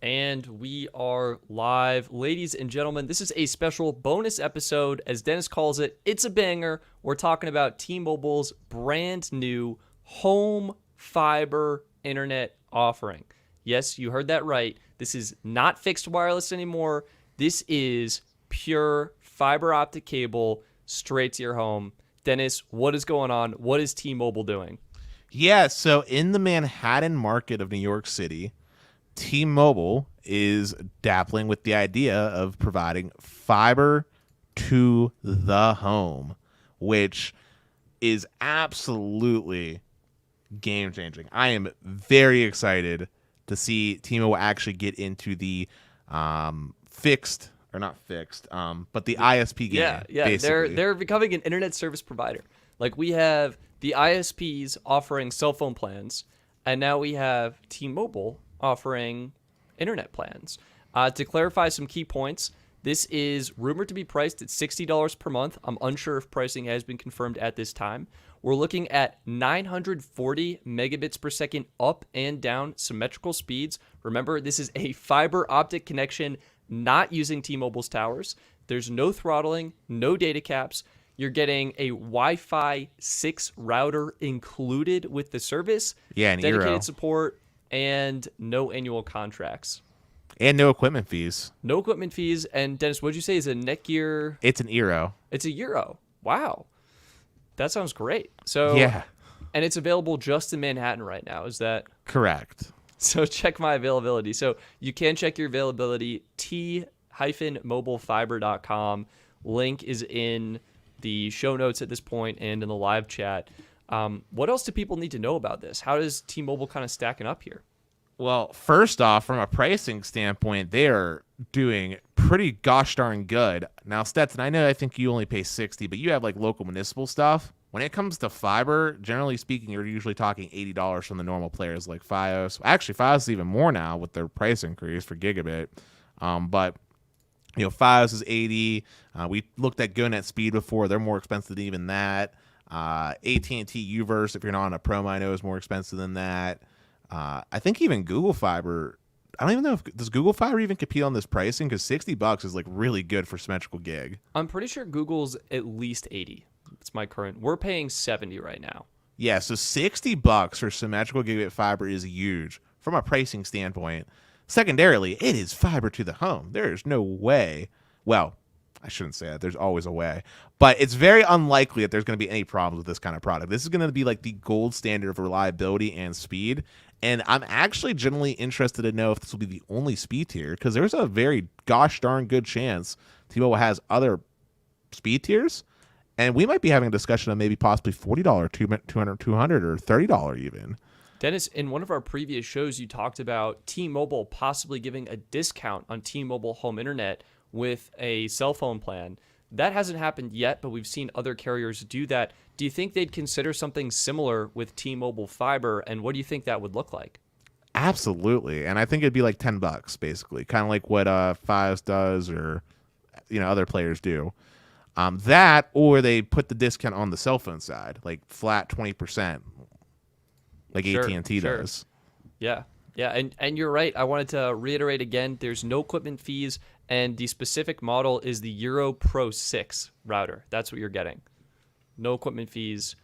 And we are live. Ladies and gentlemen, this is a special bonus episode. As Dennis calls it, it's a banger. We're talking about T-Mobile's brand new home fiber internet offering. Yes, you heard that right. This is not fixed wireless anymore. This is pure fiber optic cable straight to your home. Dennis, what is going on? What is T-Mobile doing? Yeah, so in the Manhattan market of New York City, T-Mobile is dabbling with the idea of providing fiber to the home, which is absolutely game-changing. I am very excited to see T-Mobile actually get into the fixed, or not fixed, but the ISP game. Yeah. Basically. They're becoming an internet service provider. Like, we have the ISPs offering cell phone plans, and now we have T-Mobile offering internet plans. To clarify some key points, this is rumored to be priced at $60 per month. I'm unsure if pricing has been confirmed at this time. We're looking at 940 megabits per second up and down symmetrical speeds. Remember, this is a fiber optic connection, not using T-Mobile's towers. There's no throttling, no data caps. You're getting a Wi-Fi 6 router included with the service. Yeah, an dedicated Eero. support, and no annual contracts. And no equipment fees. No equipment fees. And Dennis, what'd you say is a Netgear? It's an Eero. It's a Euro. Wow. That sounds great. So Yeah, and it's available just in Manhattan right now. Is that correct. so? Check my availability. So you can check your availability. T-mobilefiber.com. Link is in the show notes at this point and in the live chat. What else do people need to know about this? How does T-Mobile kind of stacking up here? Well, first off, from a pricing standpoint, they are doing pretty gosh darn good. Now, Stetson, I think you only pay $60, but you have like local municipal stuff. When it comes to fiber, generally speaking, you're usually talking $80 from the normal players like Fios. Actually, Fios is even more now with their price increase for gigabit. But Fios is $80. We looked at GoNet Speed before; they're more expensive than even that. AT&T Uverse, if you're not on a promo, I know is more expensive than that. I think even Google Fiber, I don't even know does Google Fiber even compete on this pricing, because $60 is like really good for symmetrical gig. I'm pretty sure Google's at least 80. It's my current. We're paying 70 right now. Yeah, so $60 for symmetrical gigabit fiber is huge from a pricing standpoint. Secondarily, it is fiber to the home. There is no way. Well, I shouldn't say that. There's always a way. But it's very unlikely that there's going to be any problems with this kind of product. This is going to be like the gold standard of reliability and speed. And I'm actually genuinely interested to know if this will be the only speed tier, because there's a very gosh darn good chance T-Mobile has other speed tiers. And we might be having a discussion of maybe possibly $40, $200, or $30 even. Dennis, in one of our previous shows, you talked about T-Mobile possibly giving a discount on T-Mobile home internet with a cell phone plan. That hasn't happened yet, but we've seen other carriers do that. Do you think they'd consider something similar with T-Mobile fiber, and what do you think that would look like? Absolutely. And I think it'd be like $10 basically, kind of like what Fios does, or other players do. That, or they put the discount on the cell phone side, like flat 20%, like Sure, AT&T sure. does. Yeah, and you're right. I wanted to reiterate again, there's no equipment fees, and the specific model is the Euro Pro 6 router. That's what you're getting. No equipment fees.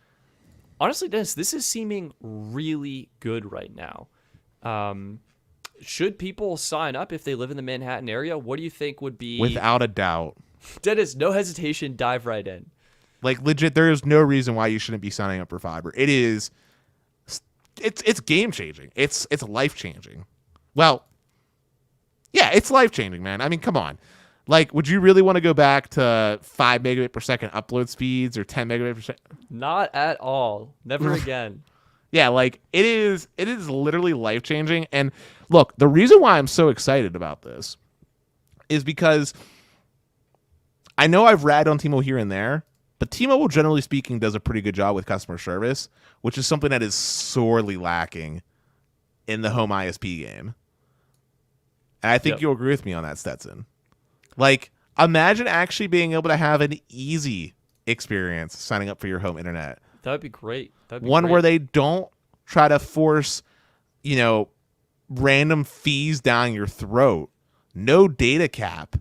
Honestly, Dennis, this is seeming really good right now. Should people sign up if they live in the Manhattan area? What do you think would be... Without a doubt. Dennis, no hesitation, dive right in. Like, legit, there is no reason why you shouldn't be signing up for fiber. It's game changing. It's life changing. Well, yeah, it's life changing, man. I mean, come on. Like, would you really want to go back to 5 megabit per second upload speeds or 10 megabit per second? Not at all. Never again. Yeah, like it is literally life changing. And look, the reason why I'm so excited about this is because I know I've ragged on T-Mobile here and there, but T-Mobile, generally speaking, does a pretty good job with customer service, which is something that is sorely lacking in the home ISP game. And I think you'll agree with me on that, Stetson. Like, imagine actually being able to have an easy experience signing up for your home internet. That would be great. One where they don't try to force, random fees down your throat, no data cap,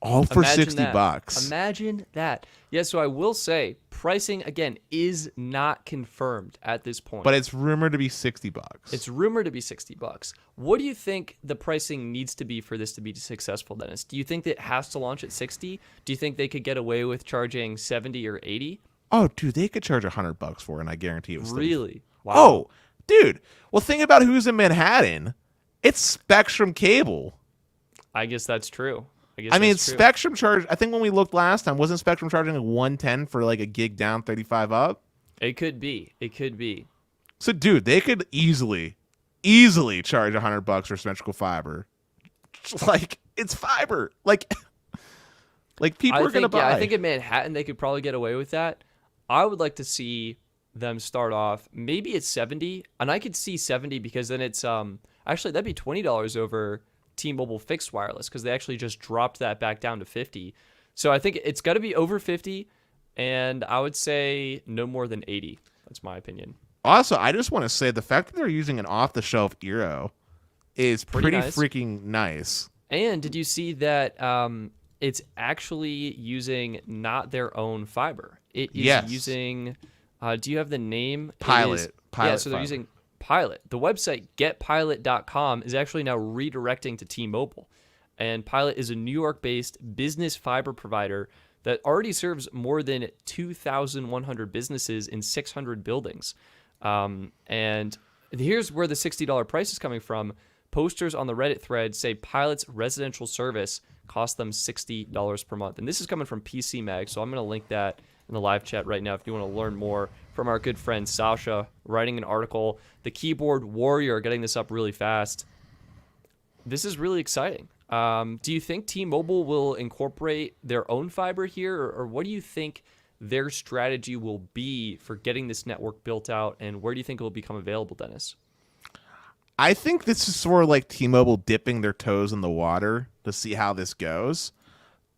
all for Imagine $60. Imagine that. Yeah, so I will say pricing again is not confirmed at this point. But it's rumored to be $60. It's rumored to be $60. What do you think the pricing needs to be for this to be successful, Dennis? Do you think that it has to launch at 60? Do you think they could get away with charging 70 or 80? Oh, dude, they could charge $100 for it, and I guarantee it was Really? Wow. Oh, dude. Well, think about who's in Manhattan. It's Spectrum Cable. I guess that's true. I mean, Spectrum charge. I think when we looked last time, wasn't Spectrum charging like 110 for like a gig down, 35 up? It could be. It could be. So, dude, they could easily charge $100 for symmetrical fiber. Like, it's fiber. Like people are gonna buy. Yeah, I think in Manhattan they could probably get away with that. I would like to see them start off maybe at 70, and I could see 70 because then it's actually that'd be $20 over T-Mobile fixed wireless because they actually just dropped that back down to 50. So I think it's got to be over 50, and I would say no more than 80. That's my opinion. Also, I just want to say the fact that they're using an off-the-shelf Eero is pretty nice. Freaking nice. And did you see that it's actually using not their own fiber? It is using, do you have the name? Pilot. Yeah, so they're using Pilot. The website getpilot.com is actually now redirecting to T-Mobile. And Pilot is a New York-based business fiber provider that already serves more than 2,100 businesses in 600 buildings. And here's where the $60 price is coming from. Posters on the Reddit thread say Pilot's residential service cost them $60 per month. And this is coming from PC Mag, so I'm going to link that in the live chat right now if you want to learn more from our good friend Sasha writing an article. The keyboard warrior getting this up really fast. This is really exciting. Do you think T-Mobile will incorporate their own fiber here, or what do you think their strategy will be for getting this network built out, and where do you think it will become available, Dennis? I think this is sort of like T-Mobile dipping their toes in the water to see how this goes.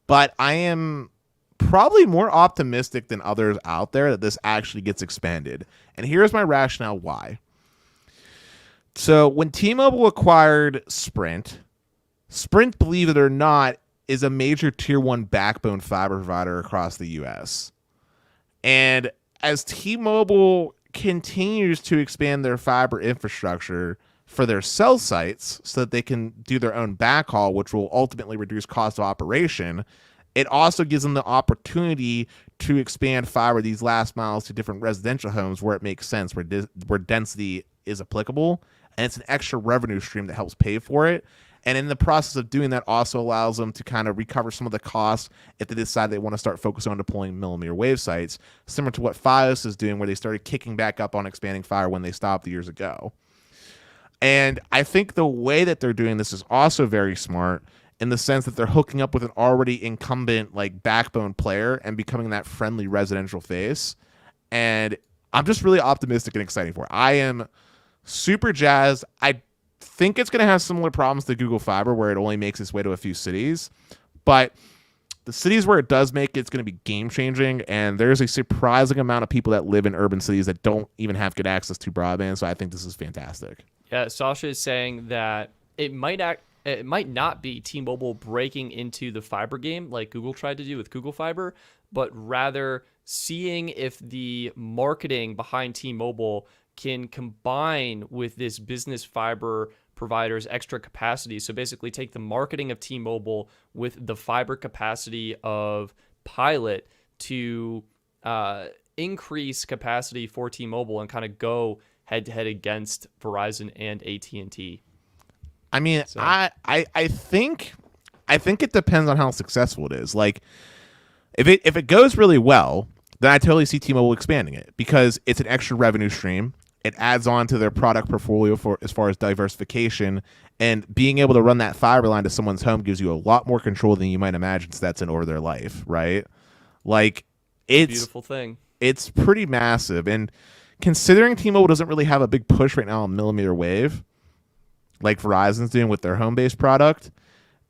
But I am probably more optimistic than others out there that this actually gets expanded. And here's my rationale why. So when T-Mobile acquired Sprint, believe it or not, is a major tier 1 backbone fiber provider across the U.S. And as T-Mobile continues to expand their fiber infrastructure for their cell sites so that they can do their own backhaul, which will ultimately reduce cost of operation, it also gives them the opportunity to expand fiber these last miles to different residential homes where it makes sense, where density is applicable, and it's an extra revenue stream that helps pay for it. And in the process of doing that also allows them to kind of recover some of the costs if they decide they want to start focusing on deploying millimeter wave sites, similar to what Fios is doing, where they started kicking back up on expanding fiber when they stopped years ago. And I think the way that they're doing this is also very smart in the sense that they're hooking up with an already incumbent like backbone player and becoming that friendly residential face. And I'm just really optimistic and excited for it. I am super jazzed. I think it's going to have similar problems to Google Fiber where it only makes its way to a few cities. But the cities where it does make it's going to be game-changing, and there's a surprising amount of people that live in urban cities that don't even have good access to broadband, so I think this is fantastic. Yeah, Sasha is saying that it might not be T-Mobile breaking into the fiber game like Google tried to do with Google Fiber, but rather seeing if the marketing behind T-Mobile can combine with this business fiber provider's extra capacity. So basically take the marketing of T-Mobile with the fiber capacity of Pilot to increase capacity for T-Mobile and kind of go head-to-head against Verizon and AT&T. I mean, so. I think it depends on how successful it is. Like, if it goes really well, then I totally see T-Mobile expanding it because it's an extra revenue stream. It adds on to their product portfolio for as far as diversification, and being able to run that fiber line to someone's home gives you a lot more control than you might imagine Stetson over their life, right? Like, it's a beautiful thing. It's pretty massive, and considering T-Mobile doesn't really have a big push right now on millimeter wave, like Verizon's doing with their home-based product,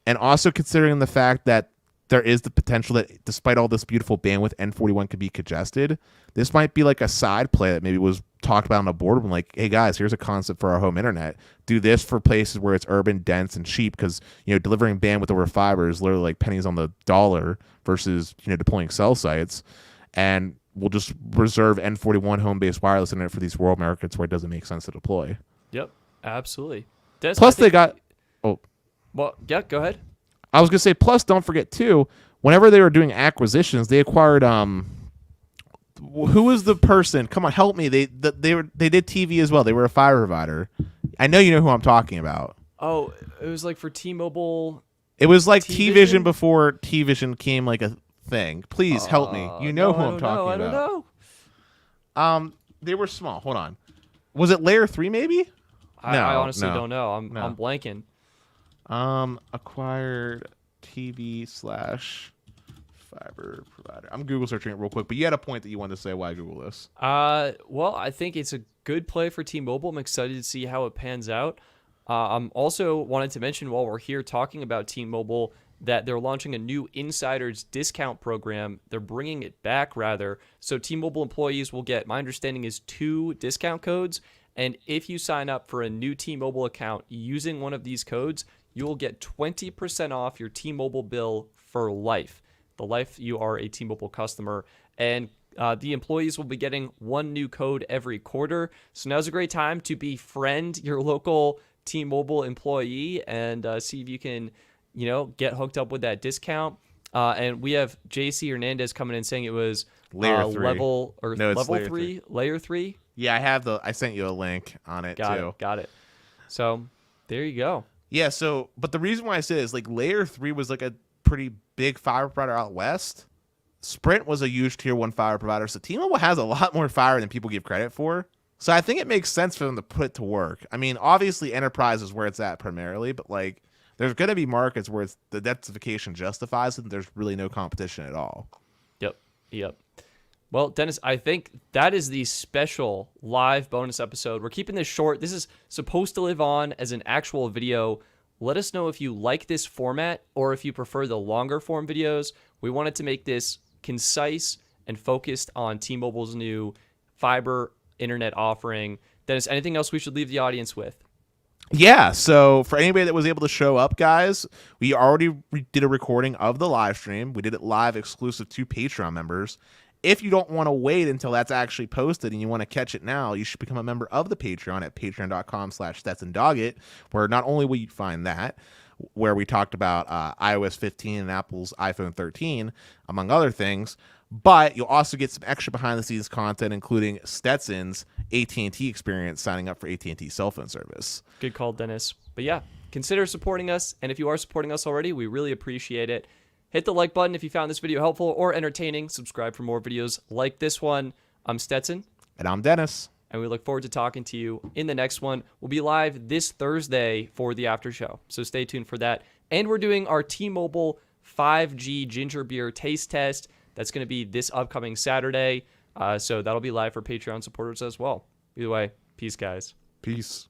and also considering the fact that there is the potential that despite all this beautiful bandwidth, N41 could be congested. This might be like a side play that maybe was talked about on a boardroom, like, hey guys, here's a concept for our home internet. Do this for places where it's urban, dense, and cheap, because delivering bandwidth over fiber is literally like pennies on the dollar versus deploying cell sites. And we'll just reserve N41 home-based wireless internet for these rural markets where it doesn't make sense to deploy. Yep, absolutely. Des, Plus, they got. Oh, well, yeah. Go ahead. I was gonna say. Plus, don't forget too. Whenever they were doing acquisitions, they acquired who was the person? Come on, help me. They did TV as well. They were a fiber provider. I know you know who I'm talking about. Oh, it was like for T-Mobile. It was like T-Vision? T-Vision before T-Vision came like a thing. Please help me. You know who I'm talking about. I don't know. They were small. Hold on. Was it Layer 3 maybe? I honestly no. don't know. I'm blanking. Acquired TV/fiber provider. I'm Google searching it real quick, but you had a point that you wanted to say why Google this. Well, I think it's a good play for T-Mobile. I'm excited to see how it pans out. I'm also wanted to mention while we're here talking about T-Mobile that they're launching a new insiders discount program. They're bringing it back, rather. So T-Mobile employees will get, my understanding is 2 discount codes. And if you sign up for a new T-Mobile account using one of these codes, you will get 20% off your T-Mobile bill for life. The life you are a T-Mobile customer. And the employees will be getting 1 new code every quarter. So now's a great time to befriend your local T-Mobile employee and see if you can, get hooked up with that discount. And we have JC Hernandez coming in saying it was Layer 3. level Layer 3, Layer 3. Yeah, I sent you a link on it too. Got it. So there you go. Yeah, but the reason why I say is like Layer 3 was like a pretty big fiber provider out west. Sprint was a huge tier 1 fiber provider, so T-Mobile has a lot more fiber than people give credit for. So I think it makes sense for them to put it to work. I mean, obviously enterprise is where it's at primarily, but like there's going to be markets where the densification justifies it and there's really no competition at all. Yep. Well, Dennis, I think that is the special live bonus episode. We're keeping this short. This is supposed to live on as an actual video. Let us know if you like this format or if you prefer the longer form videos. We wanted to make this concise and focused on T-Mobile's new fiber internet offering. Dennis, anything else we should leave the audience with? Yeah, so for anybody that was able to show up, guys, we already did a recording of the live stream. We did it live exclusive to Patreon members. If you don't want to wait until that's actually posted and you want to catch it now, you should become a member of the Patreon at patreon.com/Stetson Doggett, where not only will you find that, where we talked about iOS 15 and Apple's iPhone 13, among other things, but you'll also get some extra behind-the-scenes content, including Stetson's AT&T experience signing up for AT&T cell phone service. Good call, Dennis. But yeah, consider supporting us, and if you are supporting us already, we really appreciate it. Hit the like button if you found this video helpful or entertaining. Subscribe for more videos like this one. I'm Stetson. And I'm Dennis. And we look forward to talking to you in the next one. We'll be live this Thursday for the after show, so stay tuned for that. And we're doing our T-Mobile 5G ginger beer taste test. That's going to be this upcoming Saturday, so that'll be live for Patreon supporters as well. Either way, peace, guys. Peace.